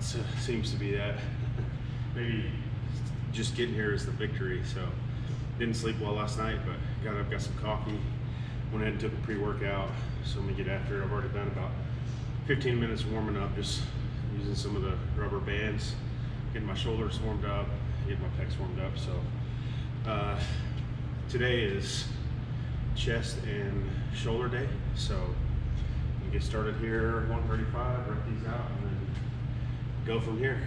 seems to be that. Maybe just getting here is the victory. So didn't sleep well last night, but got up, got some coffee, went ahead and took a pre-workout. So I'm gonna get after it. I've already done about 15 minutes warming up, just using some of the rubber bands, getting my shoulders warmed up, getting my pecs warmed up. So today is chest and shoulder day. So we get started here, 135, rep these out, and then go from here.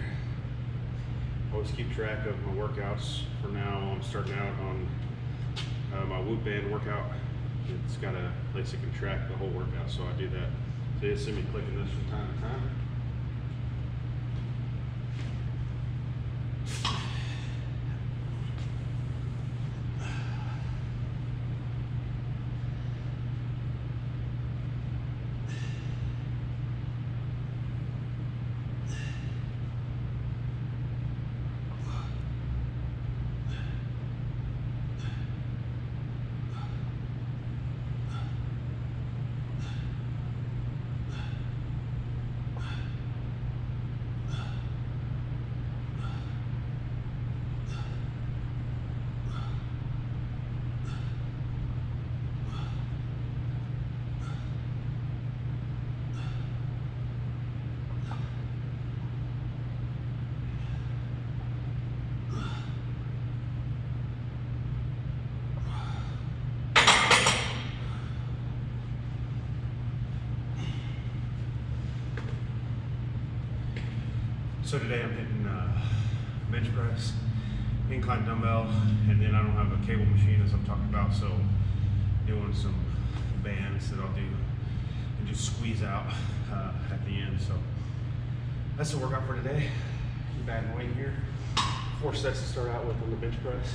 Always keep track of my workouts. For now, I'm starting out on my Whoop band workout. It's got a place that can track the whole workout, so I do that. So you'll see me clicking this from time to time. So today I'm hitting bench press, incline dumbbell, and then I don't have a cable machine as I'm talking about, so doing some bands that I'll do and just squeeze out at the end. So that's the workout for today. Keep adding weight here. 4 sets to start out with on the bench press.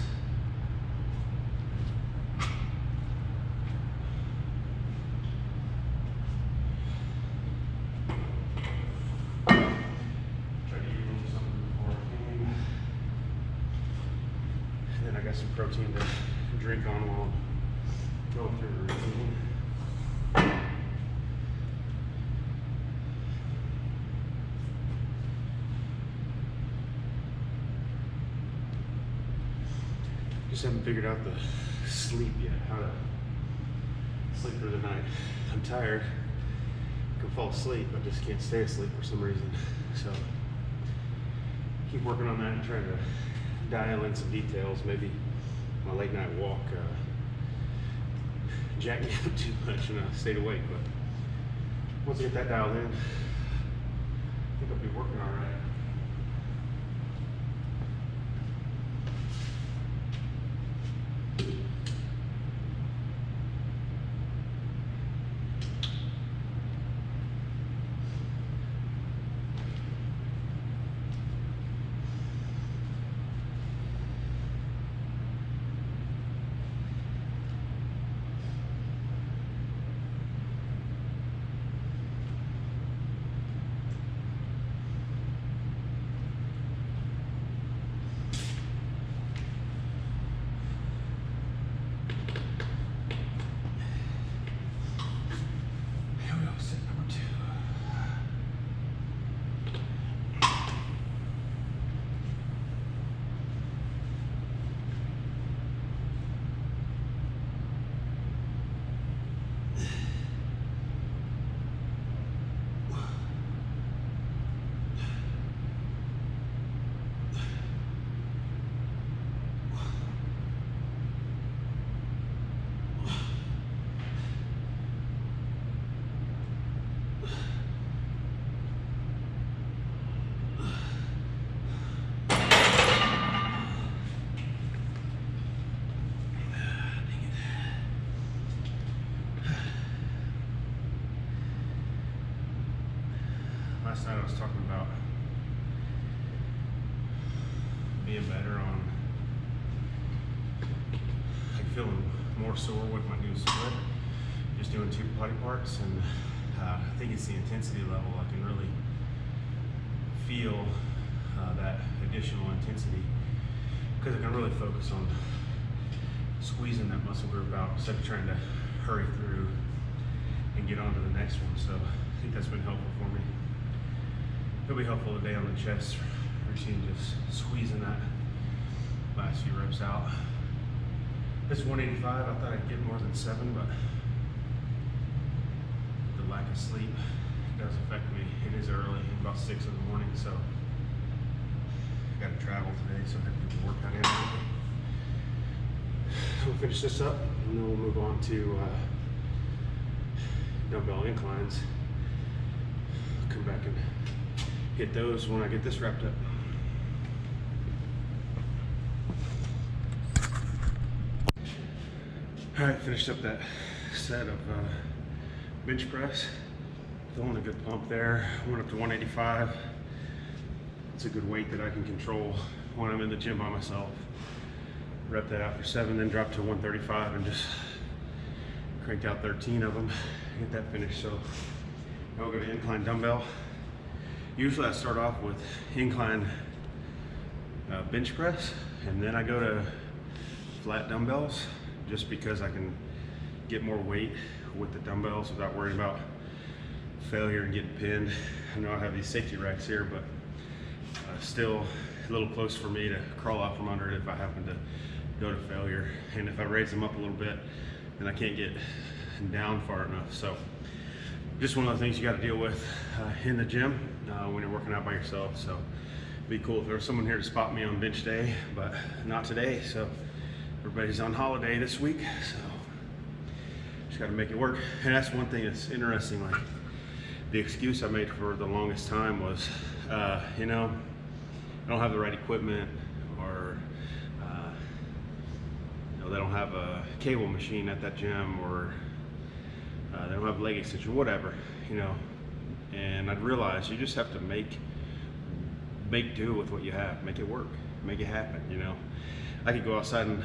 Some protein to drink on while I'm going through the routine. Just haven't figured out the sleep yet, how to sleep through the night. I'm tired, I can fall asleep, but just can't stay asleep for some reason. So keep working on that and trying to dial in some details. Maybe my late night walk jacked me up too much and I stayed awake, but once I get that dialed in, I think I'll be working all right. Last night I was talking about being better on like feeling more sore with my new split, just doing 2 body parts, and I think it's the intensity level. I can really feel that additional intensity because I can really focus on squeezing that muscle group out instead of trying to hurry through and get on to the next one. So I think that's been helpful for me. it'll be helpful today on the chest routine, just squeezing that last few reps out. This 185, I thought I'd get more than 7, but the lack of sleep does affect me. It is early, about 6 in the morning, so I got to travel today, so I have to get the workout in. We'll finish this up, and then we'll move on to dumbbell inclines. Come back and hit those when I get this wrapped up. All right, finished up that set of bench press. Feeling a good pump there. Went up to 185. It's a good weight that I can control when I'm in the gym by myself. Rep that out for 7, then drop to 135 and just cranked out 13 of them. Get that finished. So now we'll go to incline dumbbell. Usually I start off with incline bench press, and then I go to flat dumbbells, just because I can get more weight with the dumbbells without worrying about failure and getting pinned. I know I have these safety racks here, but still a little close for me to crawl out from under it if I happen to go to failure. And if I raise them up a little bit, then I can't get down far enough. So just one of the things you got to deal with in the gym when you're working out by yourself. So it'd be cool if there was someone here to spot me on bench day, but not today. So everybody's on holiday this week, so just got to make it work. And that's one thing that's interesting. Like, the excuse I made for the longest time was, you know, I don't have the right equipment, or you know, they don't have a cable machine at that gym, or they don't have leg extension, whatever, you know. And I'd realize you just have to make do with what you have, make it work, make it happen. You know, I could go outside and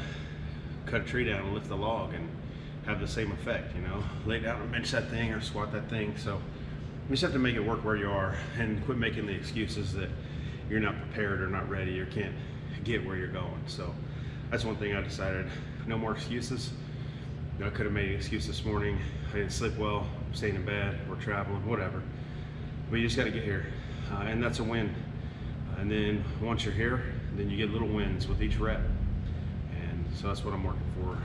cut a tree down and lift the log and have the same effect, you know, lay down and bench that thing or squat that thing. So you just have to make it work where you are, and quit making the excuses that you're not prepared or not ready or can't get where you're going. So that's one thing I decided, no more excuses. You know, I could have made an excuse this morning. I didn't sleep well, I'm staying in bed, we're traveling, whatever. But you just got to get here, and that's a win. And then once you're here, then you get little wins with each rep. And so that's what I'm working for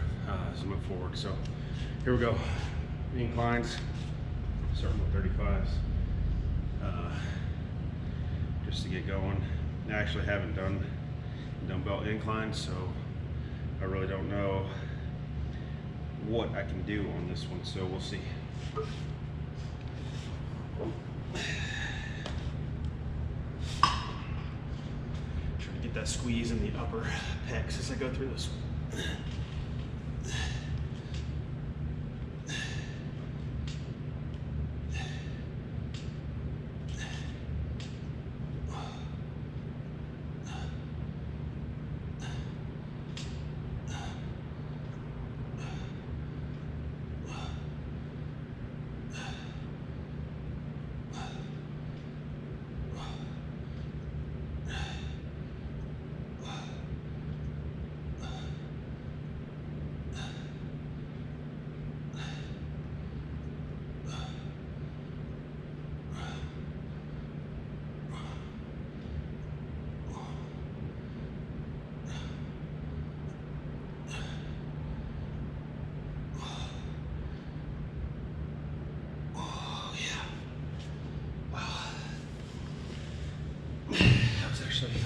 as I move forward. So here we go. Inclines, starting with 35s, just to get going. I actually haven't done dumbbell inclines, so I really don't know what I can do on this one, so we'll see. Trying to get that squeeze in the upper pecs as I go through this.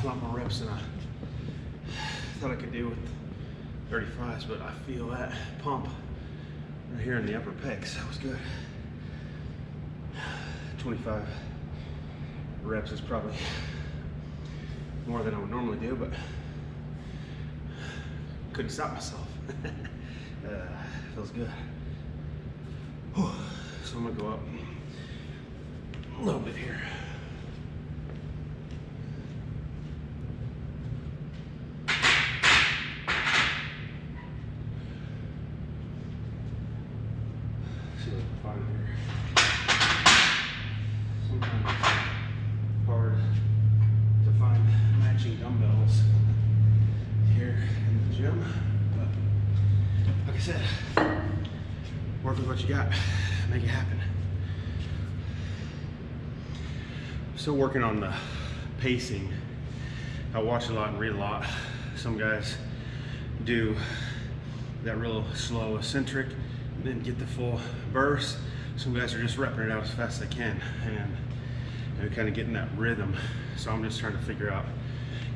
A lot more reps than I thought I could do with 35s, but I feel that pump right here in the upper pecs. That was good. 25 reps is probably more than I would normally do, but couldn't stop myself. Feels good. Whew. So I'm gonna go up a little bit here. See what I can find here. Sometimes it's hard to find matching dumbbells here in the gym, but like I said, work with what you got, make it happen. Still working on the pacing. I watch a lot and read a lot. Some guys do that real slow eccentric and then get the full burst. Some guys are just repping it out as fast as they can and kind of getting that rhythm. So I'm just trying to figure out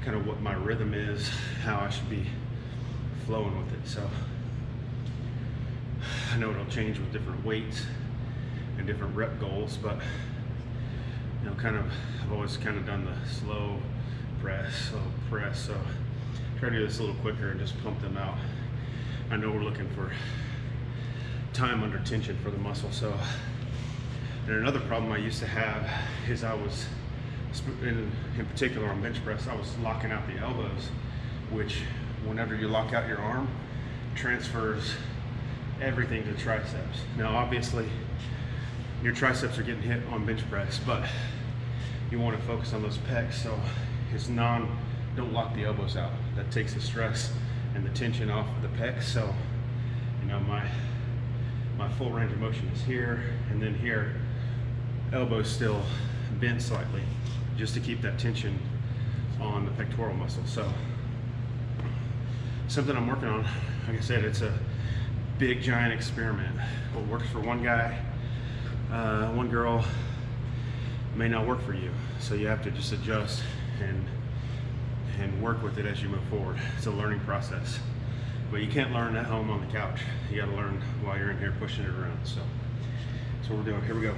kind of what my rhythm is, how I should be flowing with it. So I know it'll change with different weights and different rep goals, but you know, I've always kind of done the slow press. So try to do this a little quicker and just pump them out. I know we're looking for time under tension for the muscle. So, and another problem I used to have is I was, in particular on bench press, I was locking out the elbows, which whenever you lock out your arm, transfers everything to triceps. Now, obviously, your triceps are getting hit on bench press, but you want to focus on those pecs. So don't lock the elbows out. That takes the stress and the tension off of the pecs. So, you know, my full range of motion is here, and then here, elbows still bent slightly, just to keep that tension on the pectoral muscle. So, something I'm working on. Like I said, it's a big, giant experiment. What works for one guy, one girl, may not work for you. So you have to just adjust and work with it as you move forward. It's a learning process. But you can't learn at home on the couch. You gotta learn while you're in here pushing it around. So that's what we're doing. Here we go.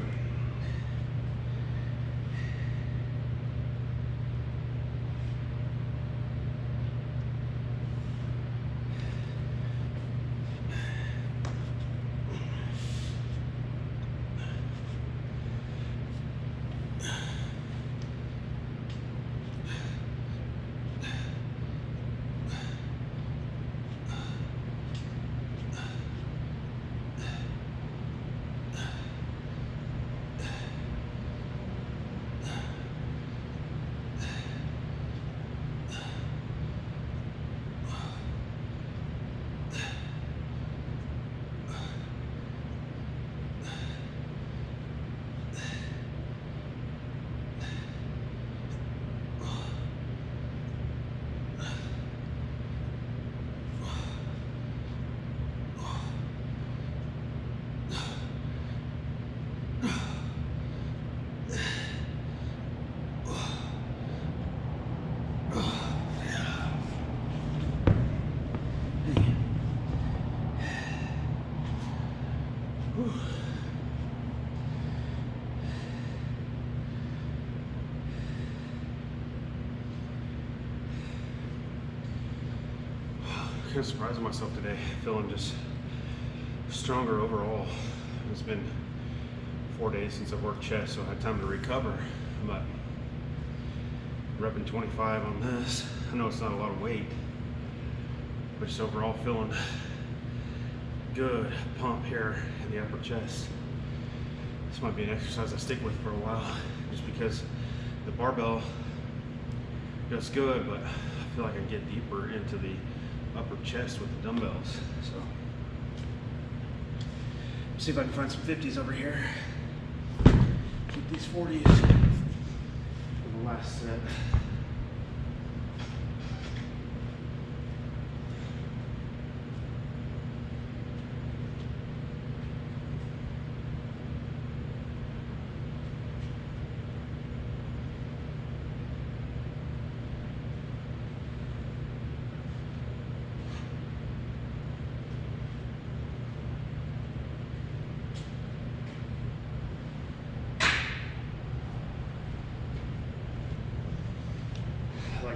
Kind of surprising myself today, feeling just stronger overall. It's been 4 days since I've worked chest, so I had time to recover, but repping 25 on this. I know it's not a lot of weight, but just overall feeling good pump here in the upper chest. This might be an exercise I stick with for a while, just because the barbell does good, but I feel like I can get deeper into the upper chest with the dumbbells. So see if I can find some 50s over here. Keep these 40s for the last set.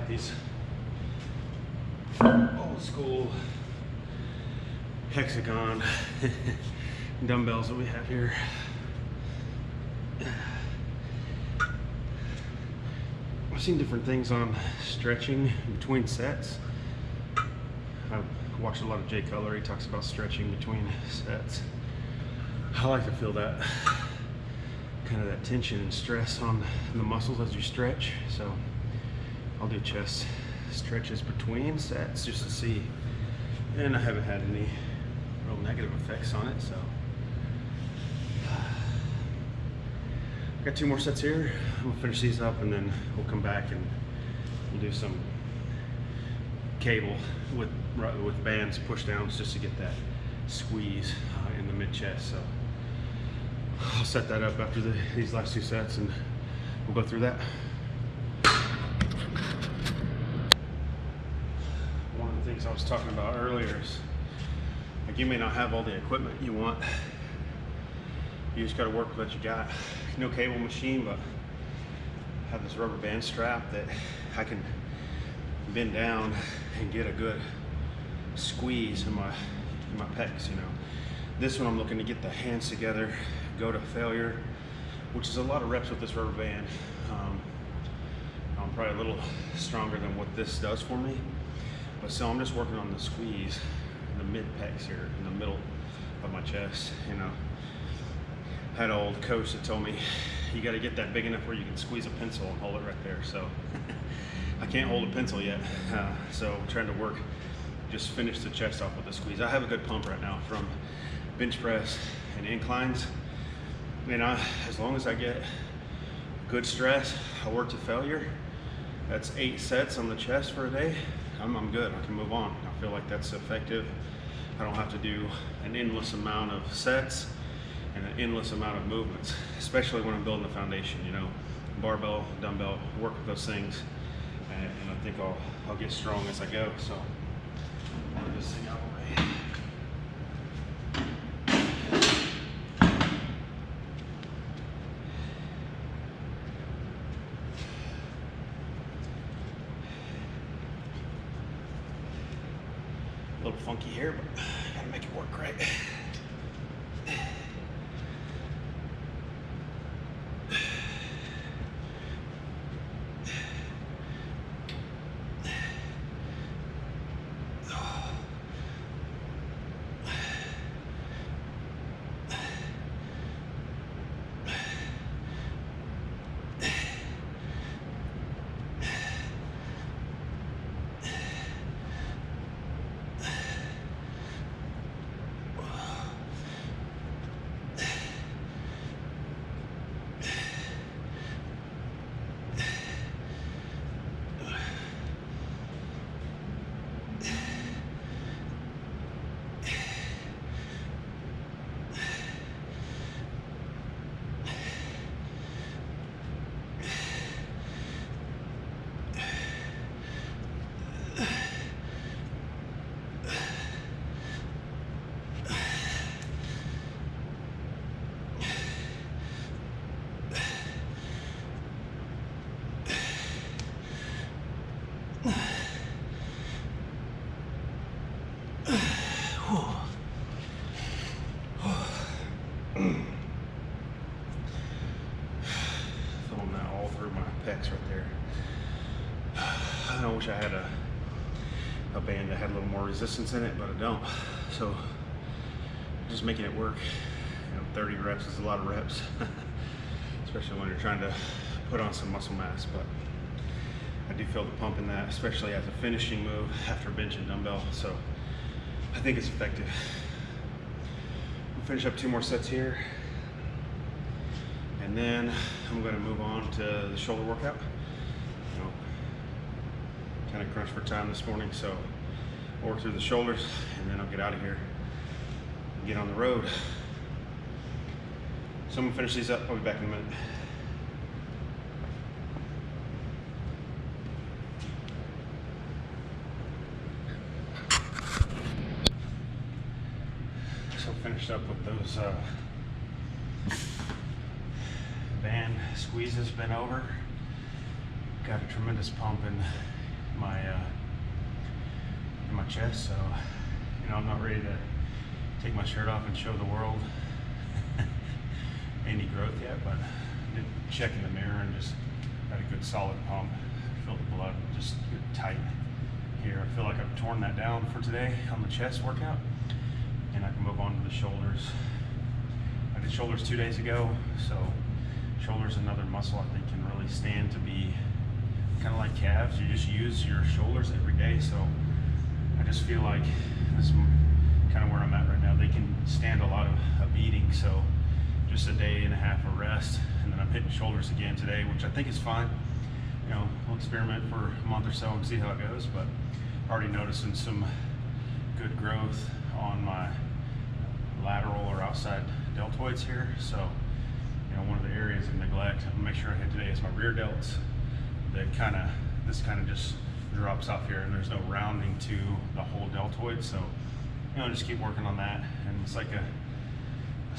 These old school hexagon dumbbells that we have here. I've seen different things on stretching between sets. I've watched a lot of Jay Cutler. He talks about stretching between sets. I like to feel that kind of that tension and stress on the muscles as you stretch. So I'll do chest stretches between sets just to see, and I haven't had any real negative effects on it, so got 2 more sets here. I'm gonna finish these up and then we'll come back and we'll do some cable with bands, push downs, just to get that squeeze in the mid chest. So I'll set that up after these last 2 sets and we'll go through that. One of the things I was talking about earlier is, like, you may not have all the equipment you want. You just got to work with what you got. No cable machine, but I have this rubber band strap that I can bend down and get a good squeeze in my pecs, you know. This one I'm looking to get the hands together, go to failure, which is a lot of reps with this rubber band. I'm probably a little stronger than what this does for me, but still I'm just working on the squeeze in the mid pecs here, in the middle of my chest, you know. I had an old coach that told me you got to get that big enough where you can squeeze a pencil and hold it right there. So I can't hold a pencil yet, so I'm trying to work, just finish the chest off with a squeeze. I have a good pump right now from bench press and inclines, and as long as I get good stress, I work to failure. That's 8 sets on the chest for a day. I'm good. I can move on. I feel like that's effective. I don't have to do an endless amount of sets and an endless amount of movements, especially when I'm building a foundation, you know. Barbell, dumbbell, work with those things, and I think I'll get strong as I go. So I'll move this thing out of the way. A little funky here, but gotta make it work right. Feeling that all through my pecs right there. I wish I had a band that had a little more resistance in it, but I don't. So just making it work. You know, 30 reps is a lot of reps, especially when you're trying to put on some muscle mass. But I do feel the pump in that, especially as a finishing move after bench and dumbbell. So I think it's effective. We'll finish up 2 more sets here, and then I'm going to move on to the shoulder workout. You know, kind of crunched for time this morning, so I'll work through the shoulders, and then I'll get out of here and get on the road. So I'm going to finish these up. I'll be back in a minute. Finished up with those band squeezes, bent over. Got a tremendous pump in my chest, so you know, I'm not ready to take my shirt off and show the world any growth yet, but I did check in the mirror and just had a good solid pump. Felt the blood just tight here. I feel like I've torn that down for today on the chest workout, and I can move on to the shoulders. I did shoulders 2 days ago, so shoulders, another muscle I think can really stand to be kind of like calves. You just use your shoulders every day, so I just feel like this is kind of where I'm at right now. They can stand a lot of a beating, so just a day and a half of rest, and then I'm hitting shoulders again today, which I think is fine. You know, we'll experiment for a month or so and see how it goes, but already noticing some good growth on my lateral or outside deltoids here. So, you know, one of the areas of neglect I'm gonna make sure I hit today is my rear delts. This kind of just drops off here, and there's no rounding to the whole deltoid. So, you know, just keep working on that, and it's like a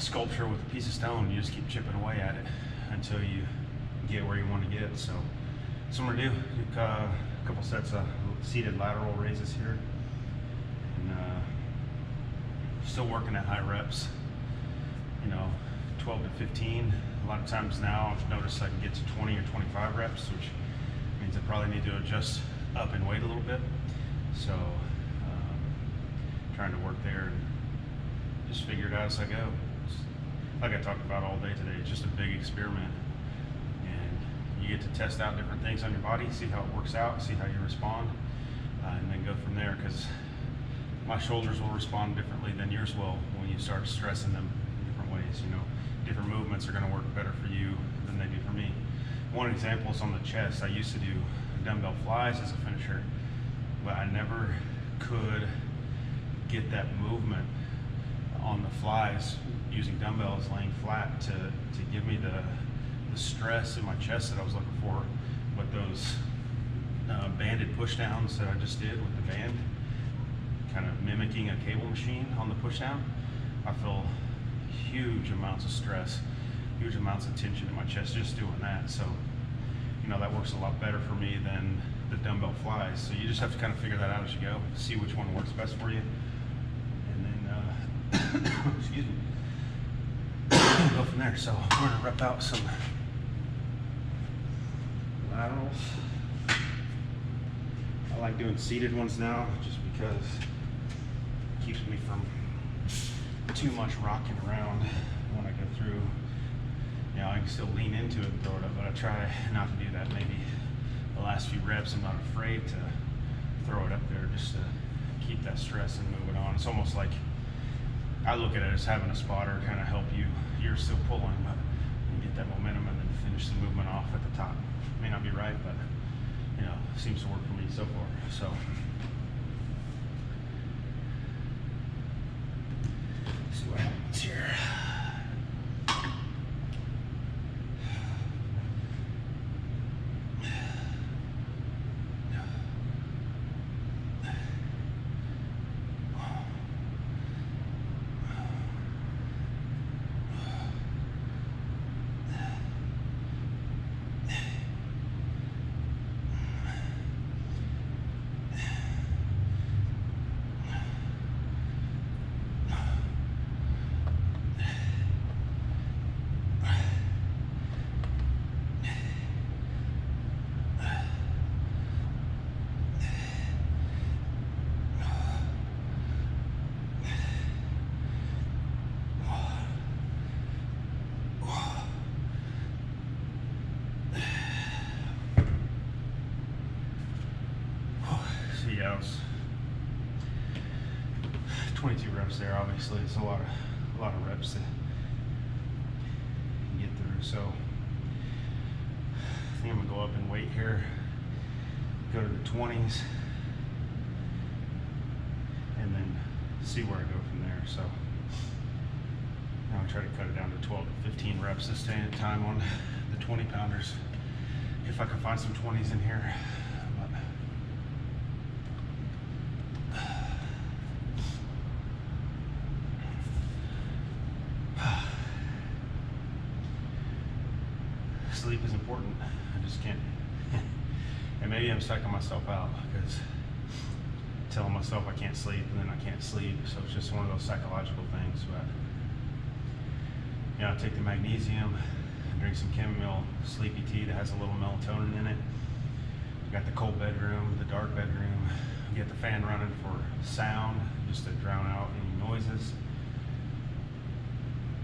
sculpture with a piece of stone. You just keep chipping away at it until you get where you want to get. So I'm gonna do a couple sets of seated lateral raises here, and still working at high reps, you know, 12 to 15. A lot of times now I've noticed I can get to 20 or 25 reps, which means I probably need to adjust up in weight a little bit. So trying to work there and just figure it out as I go. Like I talked about all day today, it's just a big experiment, and you get to test out different things on your body, see how it works out, see how you respond, and then go from there, because my shoulders will respond differently than yours will when you start stressing them in different ways. You know, different movements are going to work better for you than they do for me. One example is on the chest. I used to do dumbbell flies as a finisher, but I never could get that movement on the flies using dumbbells laying flat to give me the stress in my chest that I was looking for. But those banded push downs that I just did with the band, kind of mimicking a cable machine on the push down, I feel huge amounts of stress, huge amounts of tension in my chest just doing that. So, you know, that works a lot better for me than the dumbbell flies. So you just have to kind of figure that out as you go, see which one works best for you, and then excuse me, go from there. So I'm gonna rep out some laterals. I like doing seated ones now just because it keeps me from too much rocking around when I go through. You know, I can still lean into it and throw it up, but I try not to do that. Maybe the last few reps, I'm not afraid to throw it up there just to keep that stress and move it on. It's almost like, I look at it as having a spotter kind of help you. You're still pulling, but you get that momentum and then finish the movement off at the top. May not be right, but you know, seems to work for me so far. So see what happens here. Yeah, it was 22 reps there. Obviously, it's a lot of reps to get through. So I think I'm gonna go up in weight here, go to the 20s, and then see where I go from there. So now I try to cut it down to 12 to 15 reps this time on the 20 pounders, if I can find some 20s in here. Sleep is important. I just can't, and maybe I'm psyching myself out because telling myself I can't sleep and then I can't sleep. So it's just one of those psychological things. But yeah, I take the magnesium, drink some chamomile sleepy tea that has a little melatonin in it. Got the cold bedroom, the dark bedroom. Get the fan running for sound, just to drown out any noises.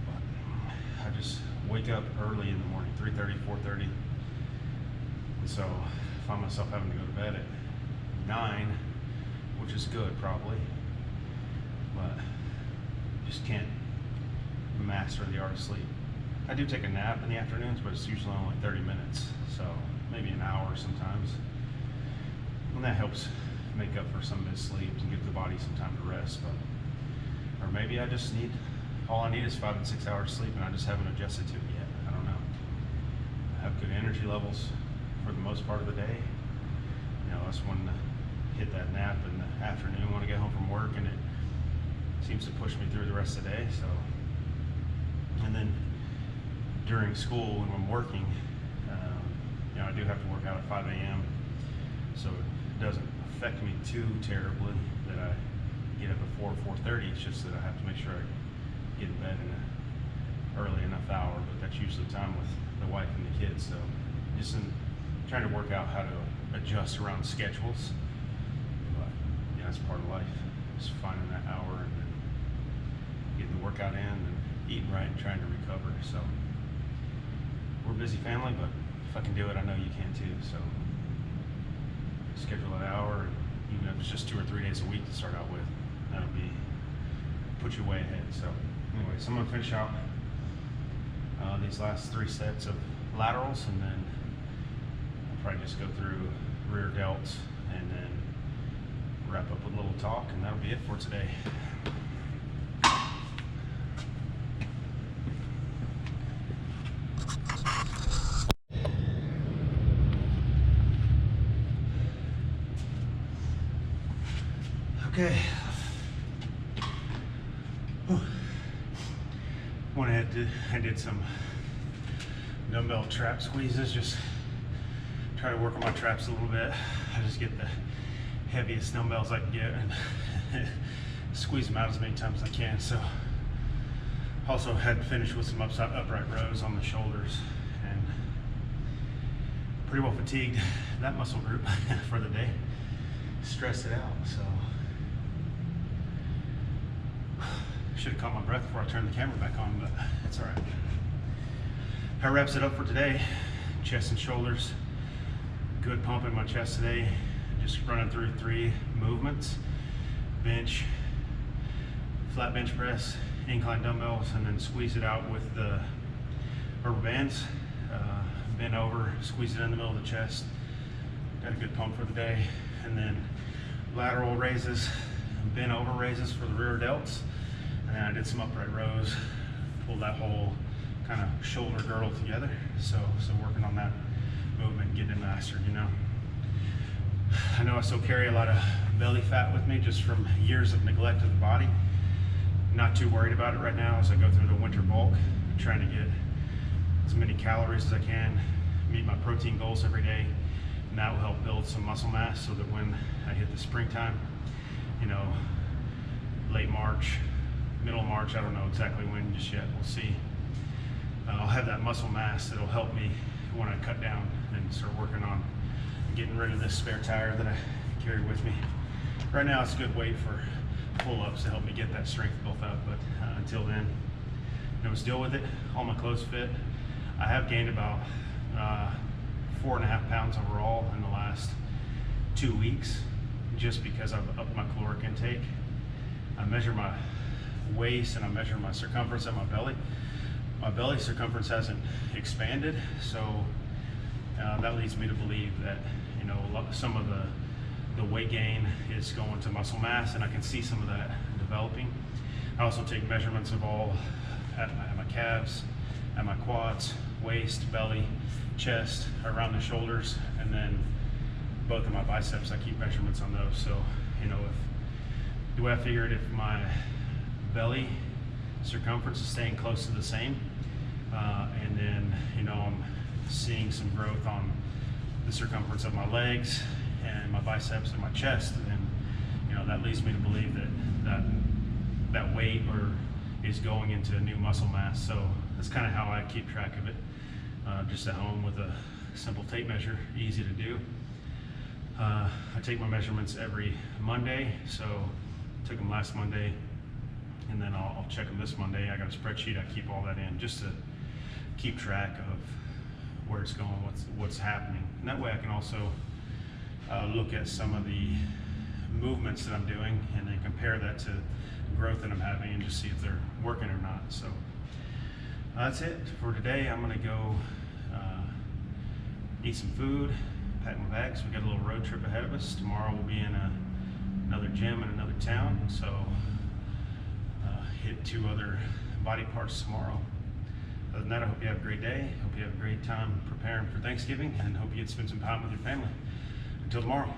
But I just wake up early in the morning, 3:30, 4:30. And so I find myself having to go to bed at 9, which is good probably, but just can't master the art of sleep. I do take a nap in the afternoons, but it's usually only 30 minutes, so maybe an hour sometimes. And that helps make up for some missed sleep and give the body some time to rest. But, or maybe I just need, all I need is 5 and 6 hours sleep, and I just haven't adjusted to it yet. I don't know. I have good energy levels for the most part of the day. You know, that's when I hit that nap in the afternoon when I get home from work, and it seems to push me through the rest of the day. So, and then during school when I'm working, you know, I do have to work out at 5 a.m. So it doesn't affect me too terribly that I get up at 4:30. It's just that I have to make sure I get in bed in an early enough hour, but that's usually time with the wife and the kids. So just trying to work out how to adjust around schedules. But yeah, that's part of life. Just finding that hour and then getting the workout in and eating right and trying to recover. So we're a busy family, but if I can do it, I know you can too. So schedule an hour, and even if it's just 2 or 3 days a week to start out with, that'll be put you way ahead. So anyway, so I'm gonna finish out these last 3 sets of laterals, and then I'll probably just go through rear delts and then wrap up with a little talk, and that'll be it for today. Okay. I did some dumbbell trap squeezes, just try to work on my traps a little bit. I just get the heaviest dumbbells I can get and squeeze them out as many times as I can. So also had to finish with some upright rows on the shoulders, and pretty well fatigued that muscle group for the day. Stressed it out, so should have caught my breath before I turned the camera back on, but it's all right. That wraps it up for today. Chest and shoulders. Good pump in my chest today. Just running through 3 movements: bench, flat bench press, incline dumbbells, and then squeeze it out with the rubber bands. Bend over, squeeze it in the middle of the chest. Got a good pump for the day. And then lateral raises, bend over raises for the rear delts. And then I did some upright rows, pulled that whole kind of shoulder girdle together. So working on that movement, getting it mastered, you know. I know I still carry a lot of belly fat with me just from years of neglect of the body. Not too worried about it right now as I go through the winter bulk, trying to get as many calories as I can, meet my protein goals every day, and that will help build some muscle mass so that when I hit the springtime, you know, late March, middle of March, I don't know exactly when just yet, we'll see. I'll have that muscle mass that'll help me when I cut down and start working on getting rid of this spare tire that I carry with me. Right now it's a good weight for pull-ups to help me get that strength built up, but until then, you know, deal with it. All my clothes fit. I have gained about 4.5 pounds overall in the last 2 weeks, just because I've upped my caloric intake. I measure my waist and I measure my circumference at my belly. My belly circumference hasn't expanded, so that leads me to believe that, you know, some of the weight gain is going to muscle mass, and I can see some of that developing. I also take measurements of all at my calves, at my quads, waist, belly, chest, around the shoulders, and then both of my biceps. I keep measurements on those. So, you know, the way I figured, if my belly circumference is staying close to the same, and then, you know, I'm seeing some growth on the circumference of my legs and my biceps and my chest, then, you know, that leads me to believe that weight is going into new muscle mass. So that's kind of how I keep track of it, just at home with a simple tape measure, easy to do. I take my measurements every Monday, so I took them last Monday, and then I'll check them this Monday. I got a spreadsheet, I keep all that in just to keep track of where it's going, what's happening. And that way I can also look at some of the movements that I'm doing and then compare that to growth that I'm having and just see if they're working or not. So That's it for today. I'm gonna go eat some food, pack my bags. We got a little road trip ahead of us. Tomorrow we'll be in another gym in another town, so hit 2 other body parts tomorrow. Other than that, I hope you have a great day. Hope you have a great time preparing for Thanksgiving, and hope you get to spend some time with your family. Until tomorrow.